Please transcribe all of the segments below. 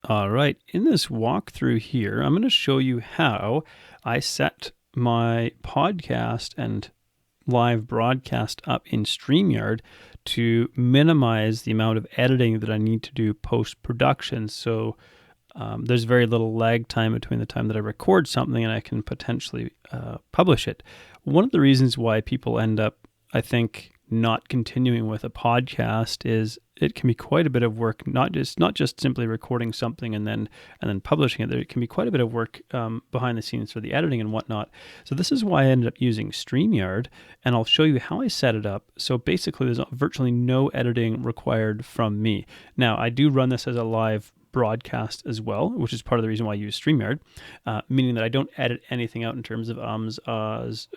All right, in this walkthrough here, I'm going to show you how I set my podcast and live broadcast up in Streamyard to minimize the amount of editing that I need to do post-production. So there's very little lag time between the time that I record something and I can potentially publish it. One of the reasons why people end up, I think, not continuing with a podcast is it can be quite a bit of work, not just simply recording something and then publishing it. There can be quite a bit of work behind the scenes for the editing and whatnot. So this is why I ended up using StreamYard, and I'll show you how I set it up. So basically there's virtually no editing required from me. Now I do run this as a live broadcast as well, which is part of the reason why I use StreamYard, meaning that I don't edit anything out in terms of ahs,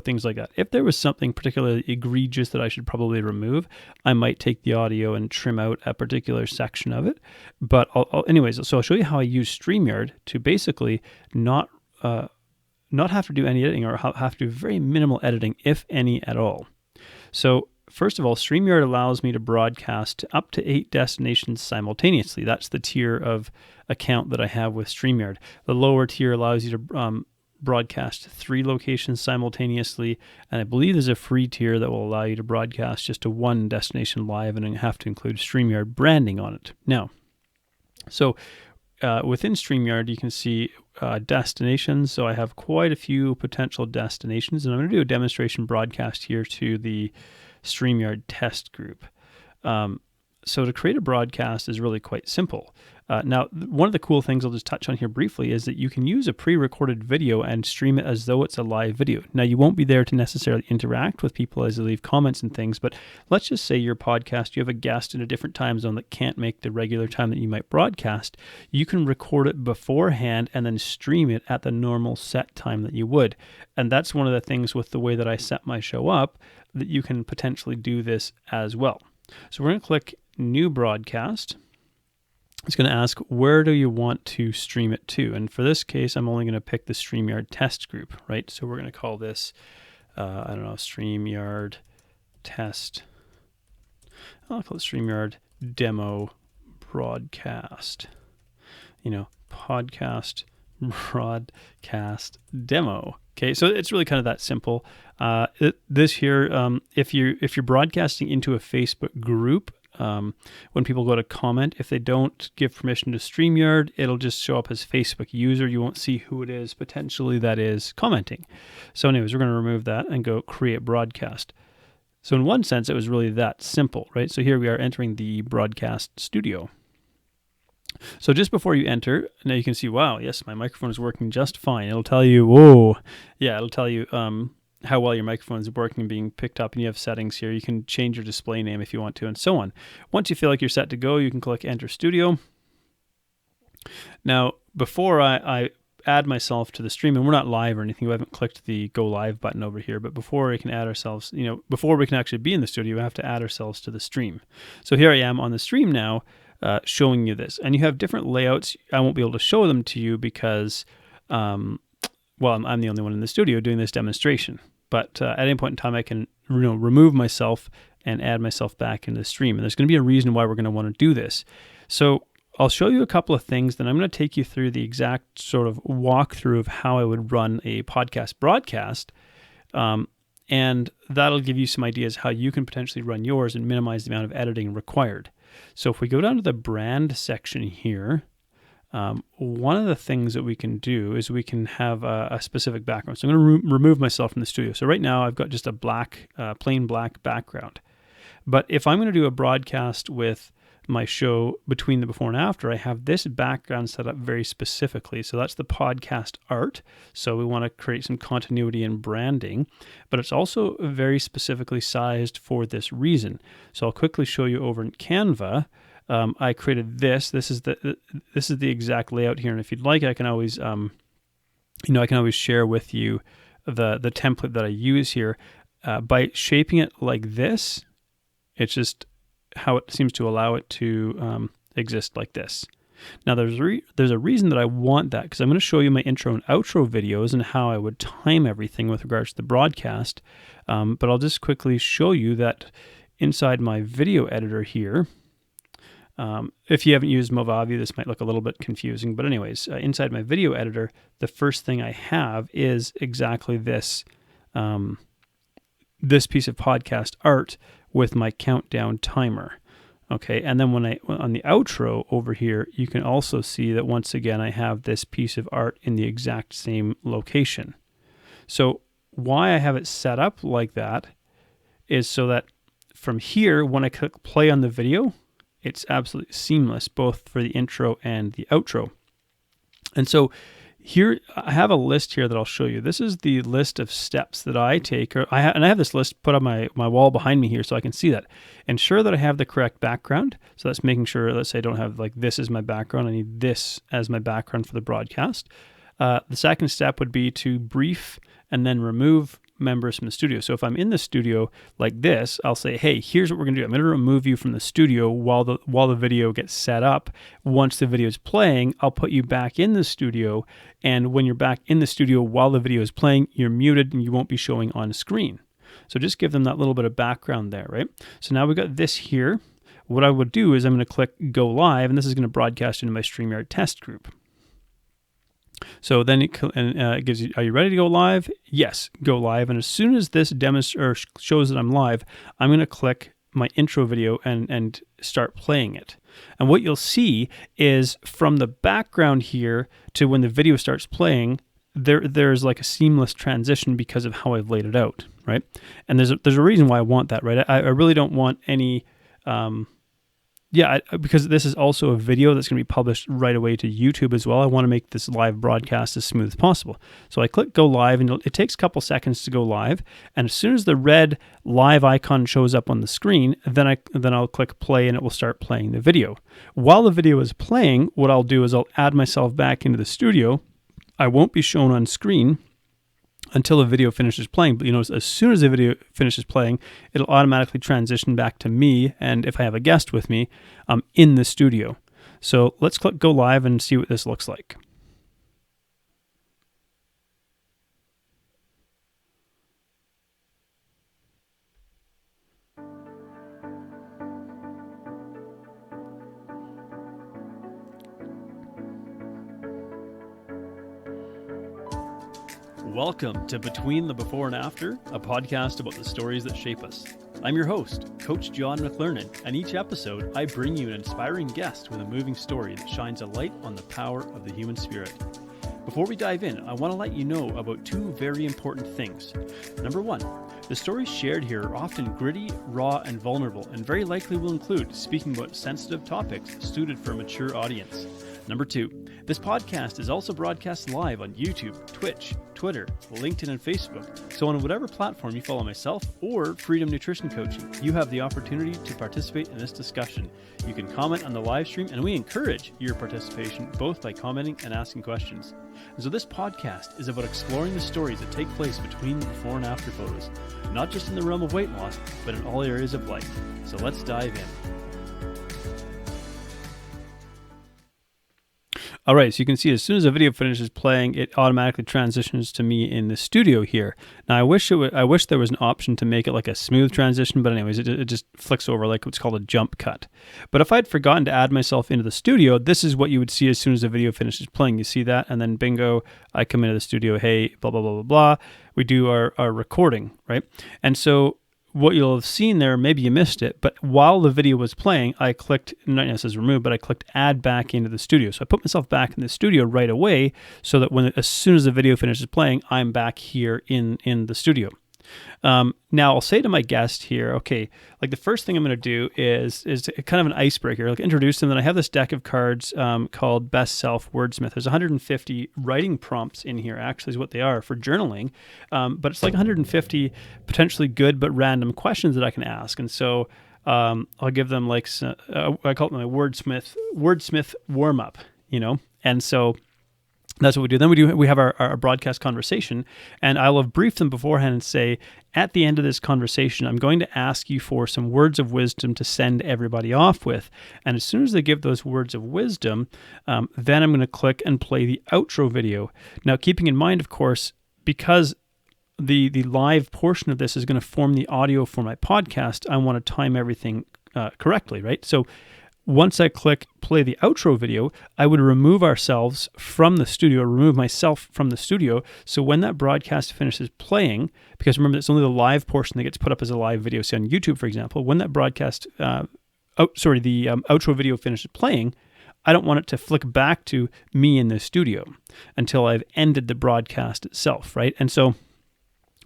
things like that. If there was something particularly egregious that I should probably remove, I might take the audio and trim out a particular section of it. But anyways, so I'll show you how I use StreamYard to basically not have to do any editing, or have to do very minimal editing, if any at all. So first of all, StreamYard allows me to broadcast to up to 8 destinations simultaneously. That's the tier of account that I have with StreamYard. The lower tier allows you to broadcast 3 locations simultaneously, and I believe there's a free tier that will allow you to broadcast just to 1 destination live, and you have to include StreamYard branding on it. Now, so within StreamYard, you can see destinations. So I have quite a few potential destinations, and I'm going to do a demonstration broadcast here to the StreamYard test group. So to create a broadcast is really quite simple. Now, one of the cool things I'll just touch on here briefly is that you can use a pre-recorded video and stream it as though it's a live video. Now, you won't be there to necessarily interact with people as they leave comments and things, but let's just say your podcast, you have a guest in a different time zone that can't make the regular time that you might broadcast. You can record it beforehand and then stream it at the normal set time that you would. And that's one of the things with the way that I set my show up, that you can potentially do this as well. So we're going to click New Broadcast. It's going to ask, where do you want to stream it to? And for this case, I'm only going to pick the StreamYard test group, right? So we're going to call this, StreamYard test. I'll call it StreamYard demo broadcast. Podcast broadcast demo. Okay, so it's really kind of that simple. This here, if you're broadcasting into a Facebook group, when people go to comment, if they don't give permission to StreamYard, it'll just show up as Facebook user. You won't see who it is potentially that is commenting. So anyways, we're going to remove that and go create broadcast. So in one sense, it was really that simple, right? So here we are entering the broadcast studio. So just before you enter, now you can see, wow, yes, my microphone is working just fine. It'll tell you, it'll tell you how well your microphone is working and being picked up, and you have settings here. You can change your display name if you want to, and so on. Once you feel like you're set to go, you can click Enter Studio. Now, before I add myself to the stream, and we're not live or anything, we haven't clicked the Go Live button over here, but before we can add ourselves, before we can actually be in the studio, we have to add ourselves to the stream. So here I am on the stream now, showing you this. And you have different layouts. I won't be able to show them to you because, I'm the only one in the studio doing this demonstration. But at any point in time, I can remove myself and add myself back into the stream. And there's going to be a reason why we're going to want to do this. So I'll show you a couple of things, then I'm going to take you through the exact sort of walkthrough of how I would run a podcast broadcast. And that'll give you some ideas how you can potentially run yours and minimize the amount of editing required. So if we go down to the brand section here, one of the things that we can do is we can have a specific background. So I'm going to remove myself from the studio. So right now I've got just a plain black background. But if I'm going to do a broadcast with my show between the before and after, I have this background set up very specifically. So that's the podcast art. So we want to create some continuity and branding, but it's also very specifically sized for this reason. So I'll quickly show you over in Canva. I created this. This is the exact layout here, and if you'd like, I can always share with you the template that I use here. By shaping it like this, it's just how it seems to allow it to exist like this. Now there's a reason that I want that, because I'm going to show you my intro and outro videos and how I would time everything with regards to the broadcast. But I'll just quickly show you that inside my video editor here, If you haven't used Movavi, this might look a little bit confusing. But anyways, inside my video editor, the first thing I have is exactly this, this piece of podcast art with my countdown timer. Okay, and then on the outro over here, you can also see that once again, I have this piece of art in the exact same location. So why I have it set up like that is so that from here, when I click play on the video, it's absolutely seamless, both for the intro and the outro. And so here, I have a list here that I'll show you. This is the list of steps that I take, and I have this list put on my wall behind me here so I can see that. Ensure that I have the correct background. So that's making sure, let's say I don't have like this as my background. I need this as my background for the broadcast. The second step would be to brief and then remove members from the studio. So if I'm in the studio like this, I'll say, hey, here's what we're gonna do. I'm gonna remove you from the studio while the video gets set up. Once the video is playing, I'll put you back in the studio. And when you're back in the studio while the video is playing, you're muted and you won't be showing on screen. So just give them that little bit of background there, right? So now we've got this here. What I would do is I'm gonna click go live, and this is gonna broadcast into my Streamyard test group. So then it gives you, are you ready to go live? Yes, go live. And as soon as this shows that I'm live, I'm going to click my intro video and start playing it. And what you'll see is from the background here to when the video starts playing, there's like a seamless transition because of how I've laid it out, right? And there's a reason why I want that, right? I really don't want any... because this is also a video that's going to be published right away to YouTube as well. I want to make this live broadcast as smooth as possible. So I click go live, and it takes a couple seconds to go live. And as soon as the red live icon shows up on the screen, then I'll click play, and it will start playing the video. While the video is playing, what I'll do is I'll add myself back into the studio. I won't be shown on screen until the video finishes playing. But you notice as soon as the video finishes playing, it'll automatically transition back to me. And if I have a guest with me, I'm in the studio. So let's click go live and see what this looks like. Welcome to Between the Before and After, a podcast about the stories that shape us. I'm your host, Coach John McLernan, and each episode I bring you an inspiring guest with a moving story that shines a light on the power of the human spirit. Before we dive in, I want to let you know about two very important things. Number one, the stories shared here are often gritty, raw, and vulnerable, and very likely will include speaking about sensitive topics suited for a mature audience. Number two, this podcast is also broadcast live on YouTube, Twitch, Twitter, LinkedIn, and Facebook. So on whatever platform you follow myself or Freedom Nutrition Coaching, you have the opportunity to participate in this discussion. You can comment on the live stream, and we encourage your participation both by commenting and asking questions. And so this podcast is about exploring the stories that take place between the before and after photos, not just in the realm of weight loss, but in all areas of life. So let's dive in. All right, so you can see as soon as the video finishes playing, it automatically transitions to me in the studio here. Now, I wish there was an option to make it like a smooth transition, but anyways, it just flicks over like what's called a jump cut. But if I'd forgotten to add myself into the studio, this is what you would see as soon as the video finishes playing. You see that, and then bingo, I come into the studio, hey, blah, blah, blah, blah, blah. We do our recording, right? And so what you'll have seen there, maybe you missed it, but while the video was playing, I clicked, not necessarily remove, but I clicked add back into the studio. So I put myself back in the studio right away so that as soon as the video finishes playing, I'm back here in the studio. Now I'll say to my guest here, okay, like the first thing I'm going to do is kind of an icebreaker, like introduce them. Then I have this deck of cards called Best Self Wordsmith. There's 150 writing prompts in here, actually is what they are for journaling. But it's like 150 potentially good but random questions that I can ask. And so I'll give them like, I call it my Wordsmith Warmup, and so that's what we do. Then we have our broadcast conversation, and I'll have briefed them beforehand and say, at the end of this conversation, I'm going to ask you for some words of wisdom to send everybody off with. And as soon as they give those words of wisdom, then I'm going to click and play the outro video. Now, keeping in mind, of course, because the live portion of this is going to form the audio for my podcast, I want to time everything correctly, right? So once I click play the outro video, I would remove myself from the studio. So when that broadcast finishes playing, because remember, it's only the live portion that gets put up as a live video, say on YouTube, for example, when that outro video finishes playing, I don't want it to flick back to me in the studio until I've ended the broadcast itself, right? And so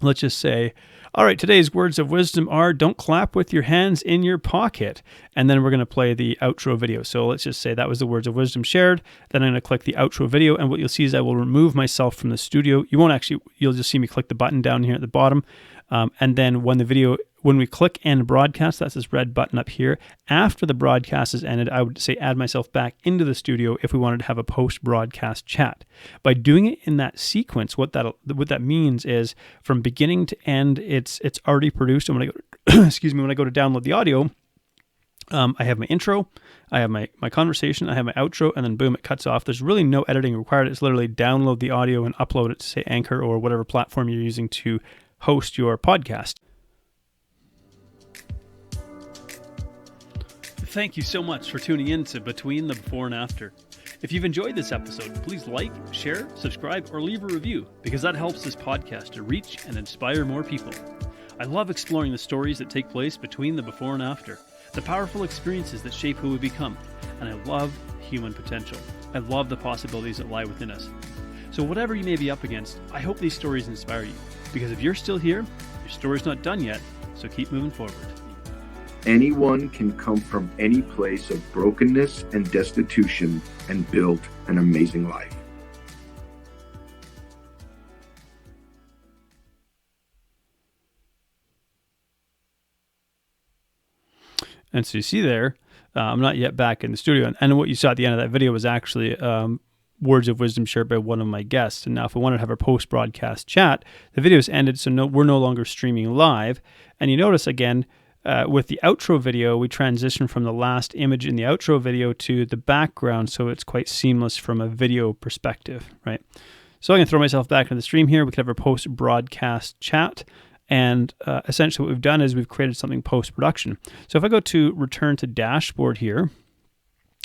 let's just say, all right, today's words of wisdom are don't clap with your hands in your pocket. And then we're going to play the outro video. So let's just say that was the words of wisdom shared. Then I'm going to click the outro video. And what you'll see is I will remove myself from the studio. You'll just see me click the button down here at the bottom. And then when we click end broadcast, that's this red button up here. After the broadcast is ended, I would say add myself back into the studio if we wanted to have a post-broadcast chat. By doing it in that sequence, what that means is from beginning to end, it's already produced. And when I go, when I go to download the audio, I have my intro, I have my conversation, I have my outro, and then boom, it cuts off. There's really no editing required. It's literally download the audio and upload it to, say, Anchor or whatever platform you're using to host your podcast. Thank you so much for tuning in to Between the Before and After. If you've enjoyed this episode, please like, share, subscribe, or leave a review, because that helps this podcast to reach and inspire more people. I love exploring the stories that take place between the before and after, the powerful experiences that shape who we become, and I love human potential. I love the possibilities that lie within us. So whatever you may be up against, I hope these stories inspire you, because if you're still here, your story's not done yet, so keep moving forward. Anyone can come from any place of brokenness and destitution and build an amazing life. And so you see there, I'm not yet back in the studio. And what you saw at the end of that video was actually words of wisdom shared by one of my guests. And now if we wanted to have our post-broadcast chat, the video's ended, so we're no longer streaming live. And you notice again, with the outro video, we transition from the last image in the outro video to the background, so it's quite seamless from a video perspective, right? So I can throw myself back into the stream here. We could have our post-broadcast chat, and essentially what we've done is we've created something post-production. So if I go to return to dashboard here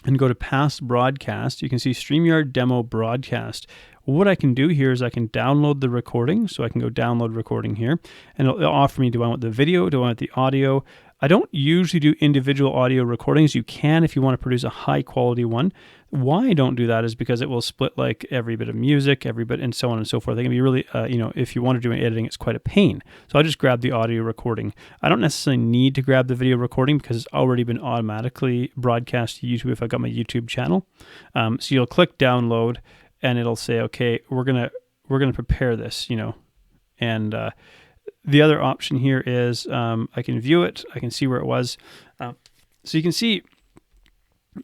and go to past broadcast, you can see StreamYard demo broadcast. What I can do here is I can download the recording. So I can go download recording here, and it'll offer me, do I want the video? Do I want the audio? I don't usually do individual audio recordings. You can if you want to produce a high quality one. Why I don't do that is because it will split like every bit of music, every bit, and so on and so forth. It can be really, if you want to do an editing, it's quite a pain. So I just grab the audio recording. I don't necessarily need to grab the video recording because it's already been automatically broadcast to YouTube if I've got my YouTube channel. So you'll click download, and it'll say, okay, we're gonna prepare this, and the other option here is I can view it, I can see where it was. So you can see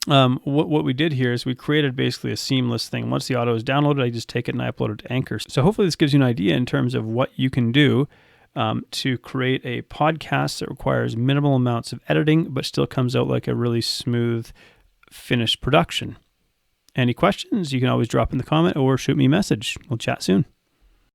what we did here is we created basically a seamless thing. Once the audio is downloaded, I just take it and I upload it to Anchor. So hopefully this gives you an idea in terms of what you can do to create a podcast that requires minimal amounts of editing, but still comes out like a really smooth, finished production. Any questions, you can always drop in the comment or shoot me a message. We'll chat soon.